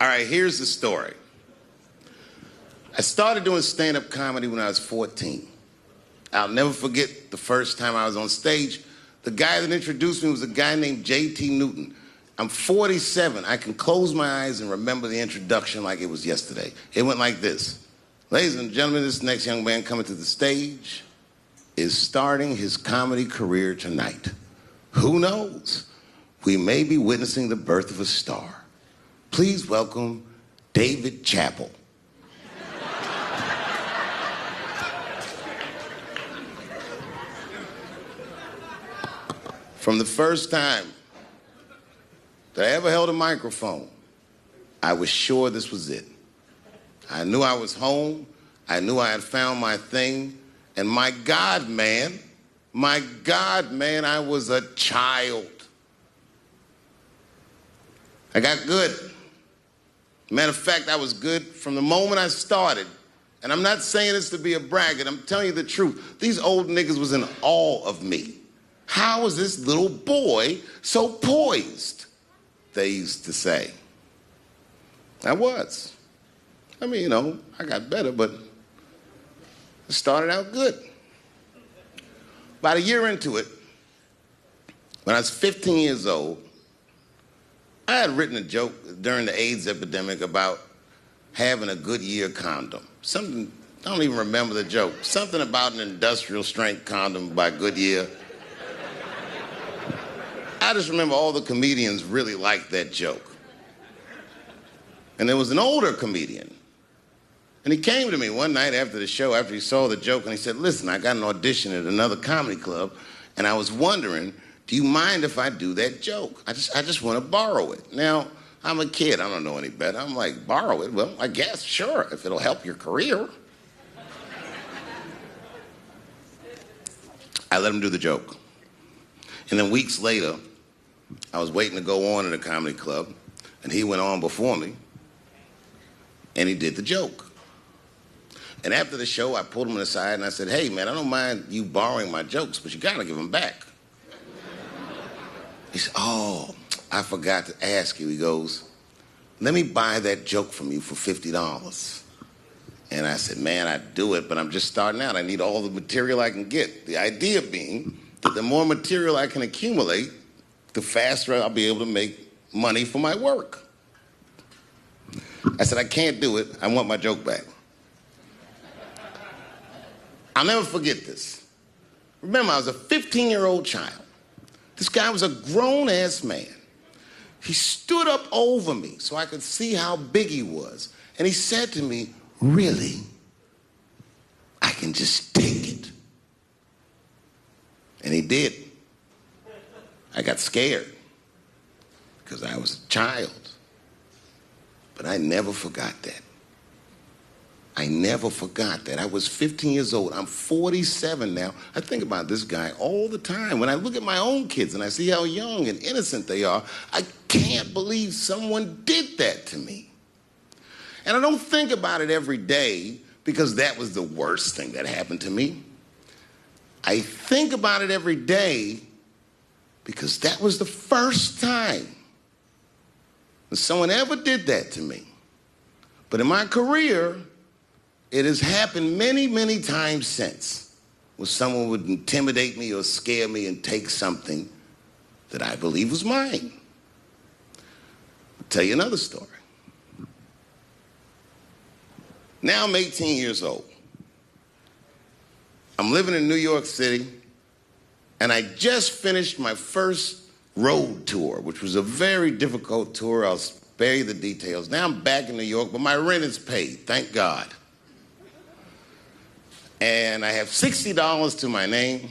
All right, here's the story. I started doing stand-up comedy when I was 14. I'll never forget the first time I was on stage. The guy that introduced me was a guy named J.T. Newton. I'm 47. I can close my eyes and remember the introduction like it was yesterday. It went like this. Ladies and gentlemen, this next young man coming to the stage is starting his comedy career tonight. Who knows? We may be witnessing the birth of a star. Please welcome David Chappelle. From the first time that I ever held a microphone, I was sure this was it. I knew I was home. I knew I had found my thing. And my God, man, I was a child. I got good. Matter of fact, I was good from the moment I started. And I'm not saying this to be a braggart. I'm telling you the truth. These old niggas was in awe of me. How was this little boy so poised? They used to say. I was. I mean, you know, I got better, but it started out good. About a year into it, when I was 15 years old, I had written a joke during the AIDS epidemic about having a Goodyear condom. Something, I don't even remember the joke. Something about an industrial strength condom by Goodyear. I just remember all the comedians really liked that joke. And there was an older comedian. And he came to me one night after the show, after he saw the joke, and he said, listen, I got an audition at another comedy club, and I was wondering, do you mind if I do that joke? I just want to borrow it. Now, I'm a kid. I don't know any better. I'm like, borrow it? Well, I guess, sure, if it'll help your career. I let him do the joke. And then weeks later, I was waiting to go on at a comedy club, and he went on before me, and he did the joke. And after the show, I pulled him aside, and I said, hey, man, I don't mind you borrowing my jokes, but you got to give them back. He said, oh, I forgot to ask you. He goes, let me buy that joke from you for $50. And I said, man, I'd do it, but I'm just starting out. I need all the material I can get. The idea being that the more material I can accumulate, the faster I'll be able to make money for my work. I said, I can't do it. I want my joke back. I'll never forget this. Remember, I was a 15-year-old child. This guy was a grown-ass man. He stood up over me so I could see how big he was. And he said to me, really? I can just take it. And he did. I got scared because I was a child. But I never forgot that. I never forgot that. I was 15 years old. I'm 47 now. I think about this guy all the time. When I look at my own kids and I see how young and innocent they are, I can't believe someone did that to me. And I don't think about it every day because that was the worst thing that happened to me. I think about it every day because that was the first time that someone ever did that to me. But in my career, it has happened many, many times since, where someone would intimidate me or scare me and take something that I believe was mine. I'll tell you another story. Now I'm 18 years old. I'm living in New York City, and I just finished my first road tour, which was a very difficult tour. I'll spare you the details. Now I'm back in New York, but my rent is paid, thank God. And I have $60 to my name,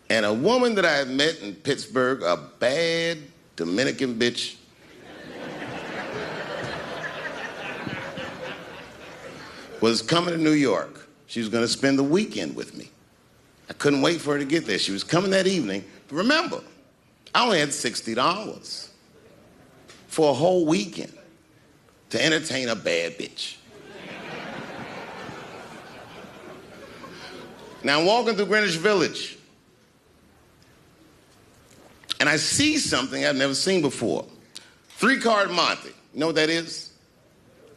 and a woman that I had met in Pittsburgh, a bad Dominican bitch, was coming to New York. She was going to spend the weekend with me. I couldn't wait for her to get there. She was coming that evening. But remember, I only had $60 for a whole weekend to entertain a bad bitch. Now I'm walking through Greenwich Village, and I see something I've never seen before. 3-card Monte. You know what that is?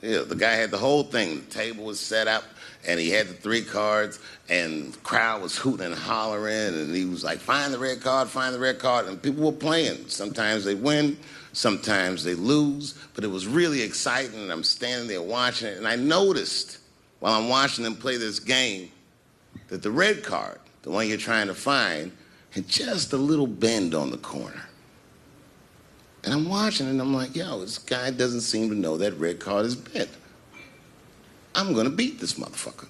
Yeah, the guy had the whole thing. The table was set up, and he had the 3 cards, and the crowd was hooting and hollering, and he was like, find the red card, find the red card, and people were playing. Sometimes they win, sometimes they lose, but it was really exciting, and I'm standing there watching it, and I noticed while I'm watching them play this game that the red card, the one you're trying to find, had just a little bend on the corner. And I'm watching it, and I'm like, yo, this guy doesn't seem to know that red card is bent. I'm gonna beat this motherfucker.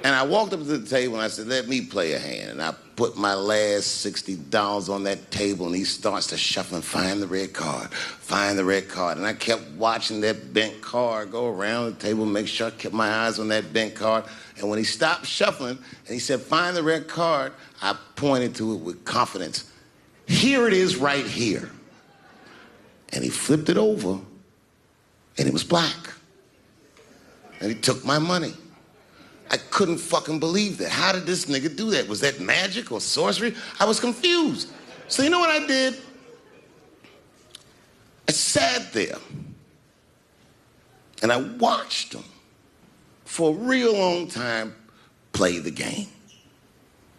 And I walked up to the table and I said, let me play a hand. And I put my last $60 on that table, and he starts to shuffle and find the red card, find the red card. And I kept watching that bent card go around the table, make sure I kept my eyes on that bent card. And when he stopped shuffling and he said, find the red card, I pointed to it with confidence. Here it is right here. And he flipped it over, and it was black. And he took my money. I couldn't fucking believe that. How did this nigga do that? Was that magic or sorcery? I was confused. So you know what I did? I sat there and I watched him for a real long time play the game.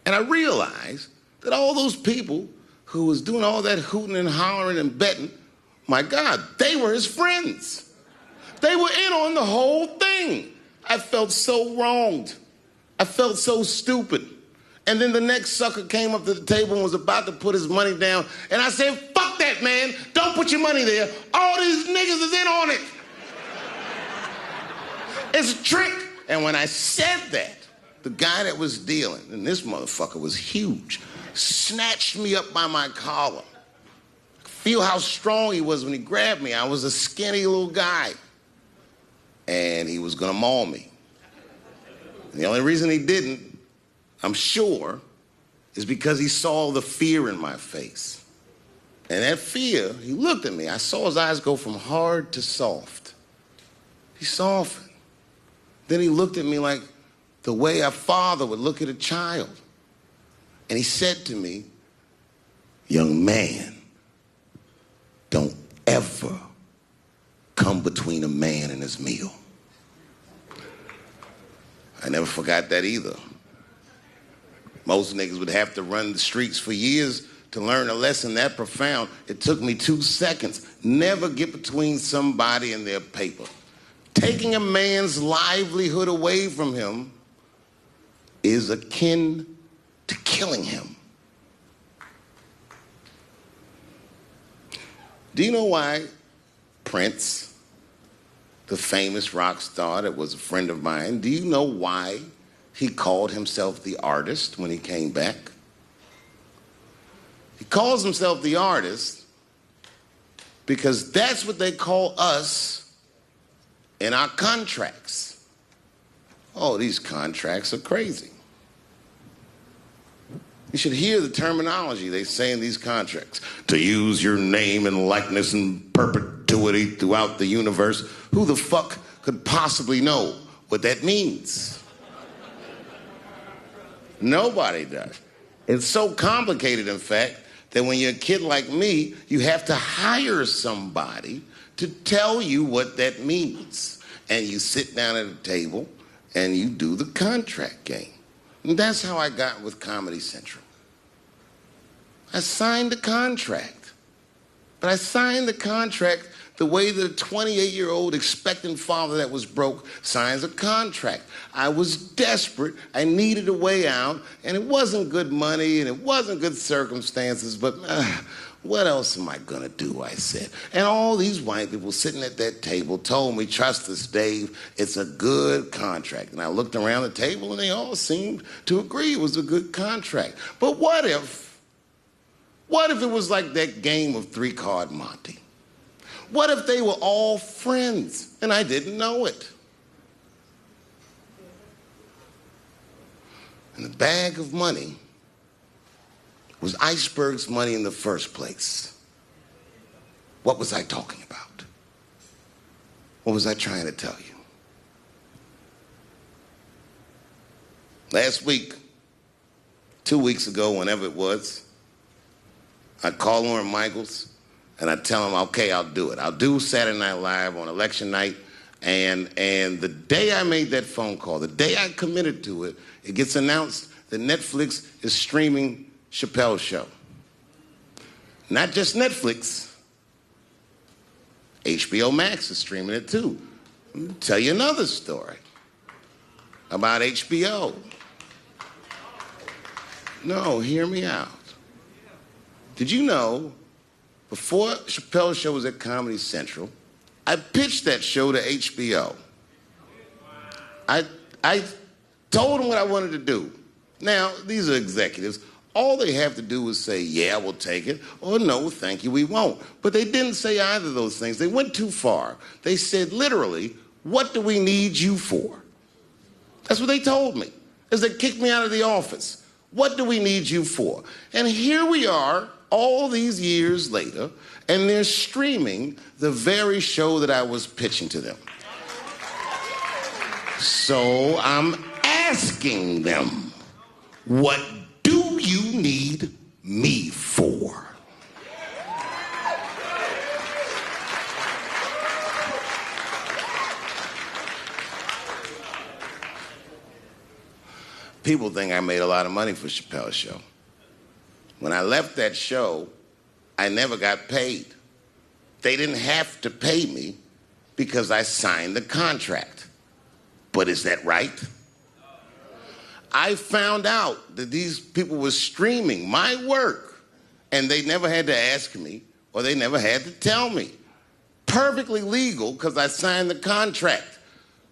And I realized that all those people who was doing all that hooting and hollering and betting, my God, they were his friends. They were in on the whole thing. I felt so wronged. I felt so stupid. And then the next sucker came up to the table and was about to put his money down. And I said, fuck that, man. Don't put your money there. All these niggas is in on it. It's a trick. And when I said that, the guy that was dealing, and this motherfucker was huge, snatched me up by my collar. Feel how strong he was when he grabbed me. I was a skinny little guy. And he was gonna maul me. And the only reason he didn't, I'm sure, is because he saw the fear in my face. And that fear, he looked at me. I saw his eyes go from hard to soft. He softened. Then he looked at me like the way a father would look at a child. And he said to me, young man, don't ever come between a man and his meal. I never forgot that either. Most niggas would have to run the streets for years to learn a lesson that profound. It took me 2 seconds. Never get between somebody and their paper. Taking a man's livelihood away from him is akin to killing him. Do you know why Prince, the famous rock star that was a friend of mine, do you know why he called himself the artist when he came back? He calls himself the artist because that's what they call us in our contracts. Oh, these contracts are crazy. You should hear the terminology they say in these contracts. To use your name and likeness in perpetuity throughout the universe. Who the fuck could possibly know what that means? Nobody does. It's so complicated, in fact, that when you're a kid like me, you have to hire somebody to tell you what that means. And you sit down at a table and you do the contract game. And that's how I got with Comedy Central. I signed the contract. But I signed the contract the way that a 28-year-old expectant father that was broke signs a contract. I was desperate. I needed a way out. And it wasn't good money and it wasn't good circumstances. But what else am I going to do, I said. And all these white people sitting at that table told me, trust us, Dave, it's a good contract. And I looked around the table and they all seemed to agree it was a good contract. But what if it was like that game of 3-card Monte? What if they were all friends and I didn't know it? And the bag of money was Iceberg's money in the first place. What was I talking about? What was I trying to tell you? Last week, 2 weeks ago, whenever it was, I called Lauren Michaels And I tell them, okay, I'll do it. I'll do Saturday Night Live on election night. And the day I made that phone call, the day I committed to it, it gets announced that Netflix is streaming Chappelle Show. Not just Netflix. HBO Max is streaming it too. Let me tell you another story about HBO. No, hear me out. Did you know, before Chappelle Show was at Comedy Central, I pitched that show to HBO. I told them what I wanted to do. Now, these are executives. All they have to do is say, yeah, we'll take it, or no, thank you, we won't. But they didn't say either of those things. They went too far. They said, literally, what do we need you for? That's what they told me, as they kicked me out of the office. What do we need you for? And here we are, all these years later, and they're streaming the very show that I was pitching to them. So I'm asking them, what do you need me for? People think I made a lot of money for Chappelle Show. When I left that show, I never got paid. They didn't have to pay me because I signed the contract. But is that right? I found out that these people were streaming my work, and they never had to ask me, or they never had to tell me. Perfectly legal because I signed the contract.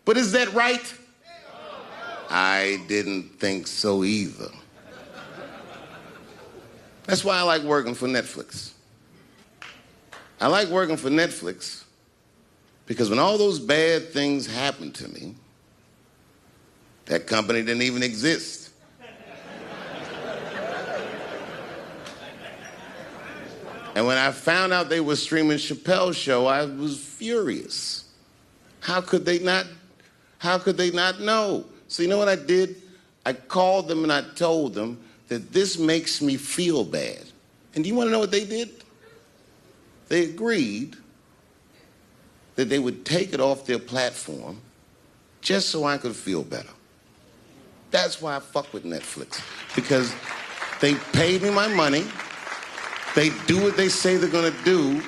But is that right? I didn't think so either. That's why I like working for Netflix. I like working for Netflix because when all those bad things happened to me, that company didn't even exist. And when I found out they were streaming Chappelle Show, I was furious. How could they not know? So you know what I did? I called them and I told them that this makes me feel bad. And do you want to know what they did? They agreed that they would take it off their platform just so I could feel better. That's why I fuck with Netflix. Because they paid me my money, they do what they say they're gonna do,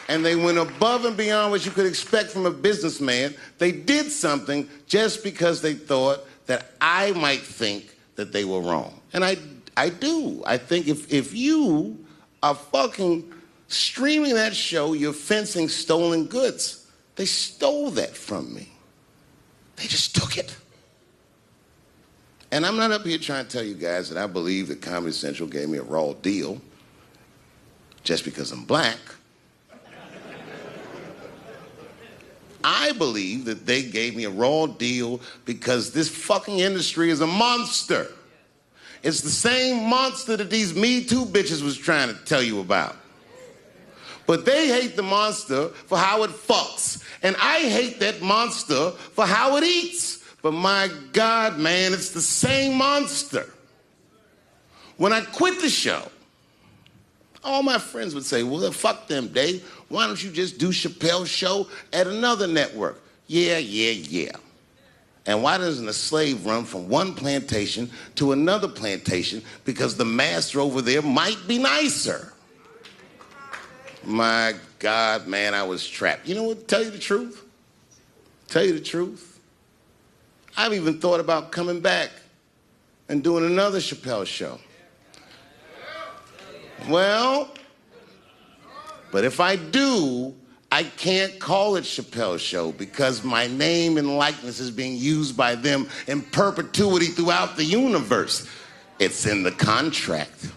and they went above and beyond what you could expect from a businessman. They did something just because they thought that I might think that they were wrong. And I do. I think if you are fucking streaming that show, you're fencing stolen goods. They stole that from me. They just took it. And I'm not up here trying to tell you guys that I believe that Comedy Central gave me a raw deal just because I'm black. I believe that they gave me a raw deal because this fucking industry is a monster. It's the same monster that these Me Too bitches was trying to tell you about. But they hate the monster for how it fucks. And I hate that monster for how it eats. But my God, man, it's the same monster. When I quit the show, all my friends would say, well, fuck them, Dave. Why don't you just do Chappelle Show at another network? Yeah. And why doesn't a slave run from one plantation to another plantation because the master over there might be nicer? My God, man, I was trapped. You know what? Tell you the truth. I've even thought about coming back and doing another Chappelle Show. Well, but if I do, I can't call it Chappelle Show because my name and likeness is being used by them in perpetuity throughout the universe. It's in the contract.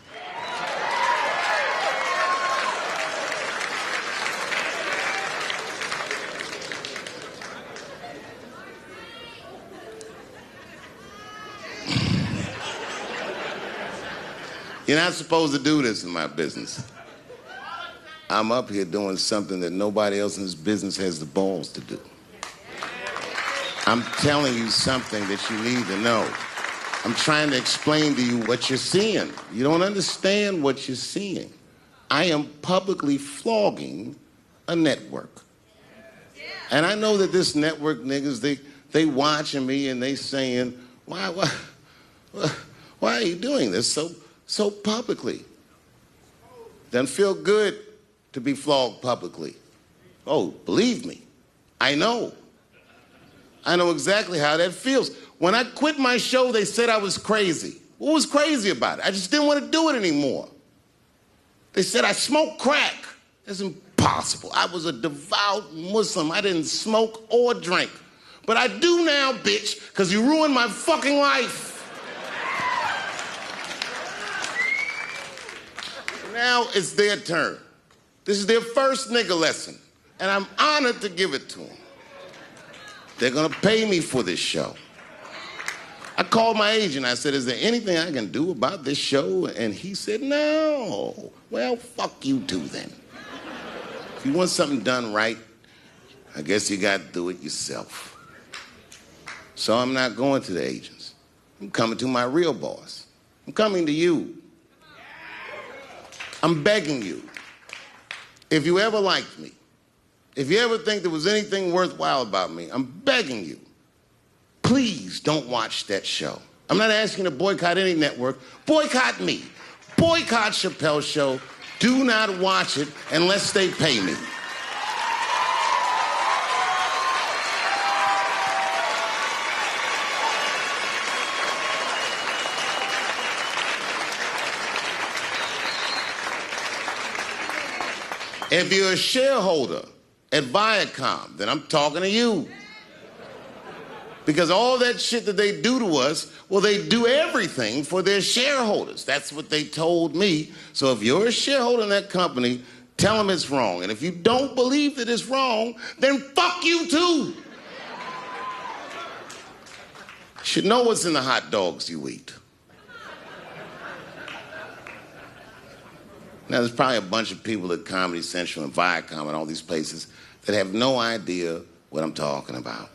You're not supposed to do this in my business. I'm up here doing something that nobody else in this business has the balls to do. I'm telling you something that you need to know. I'm trying to explain to you what you're seeing. You don't understand what you're seeing. I am publicly flogging a network. And I know that this network niggas, they watching me and they saying, why are you doing this so publicly? Doesn't feel good to be flogged publicly. Oh, believe me, I know. I know exactly how that feels. When I quit my show, they said I was crazy. What was crazy about it? I just didn't want to do it anymore. They said I smoked crack. That's impossible. I was a devout Muslim. I didn't smoke or drink. But I do now, bitch, because you ruined my fucking life. Now it's their turn. This is their first nigga lesson, and I'm honored to give it to them. They're gonna pay me for this show. I called my agent. I said, is there anything I can do about this show? And he said, no. Well, fuck you too then. If you want something done right, I guess you got to do it yourself. So I'm not going to the agents. I'm coming to my real boss. I'm coming to you. I'm begging you. If you ever liked me, if you ever think there was anything worthwhile about me, I'm begging you. Please don't watch that show. I'm not asking you to boycott any network. Boycott me. Boycott Chappelle Show. Do not watch it unless they pay me. If you're a shareholder at Viacom, then I'm talking to you. Because all that shit that they do to us, well, they do everything for their shareholders. That's what they told me. So if you're a shareholder in that company, tell them it's wrong. And if you don't believe that it's wrong, then fuck you too. You should know what's in the hot dogs you eat. Now, there's probably a bunch of people at Comedy Central and Viacom and all these places that have no idea what I'm talking about.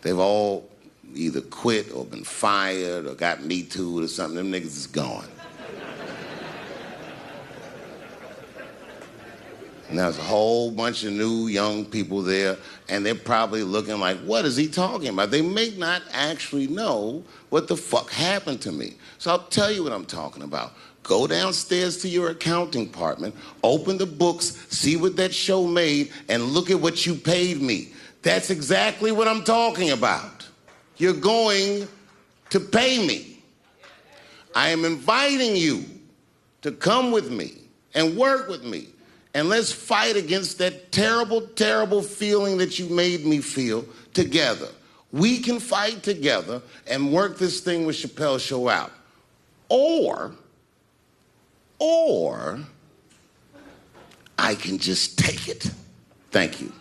They've all either quit or been fired or got Me Too'd or something. Them niggas is gone. And there's a whole bunch of new young people there, and they're probably looking like, what is he talking about? They may not actually know what the fuck happened to me. So I'll tell you what I'm talking about. Go downstairs to your accounting department, open the books, see what that show made, and look at what you paid me. That's exactly what I'm talking about. You're going to pay me. I am inviting you to come with me and work with me. And let's fight against that terrible, terrible feeling that you made me feel together. We can fight together and work this thing with Chappelle Show out. Or I can just take it. Thank you.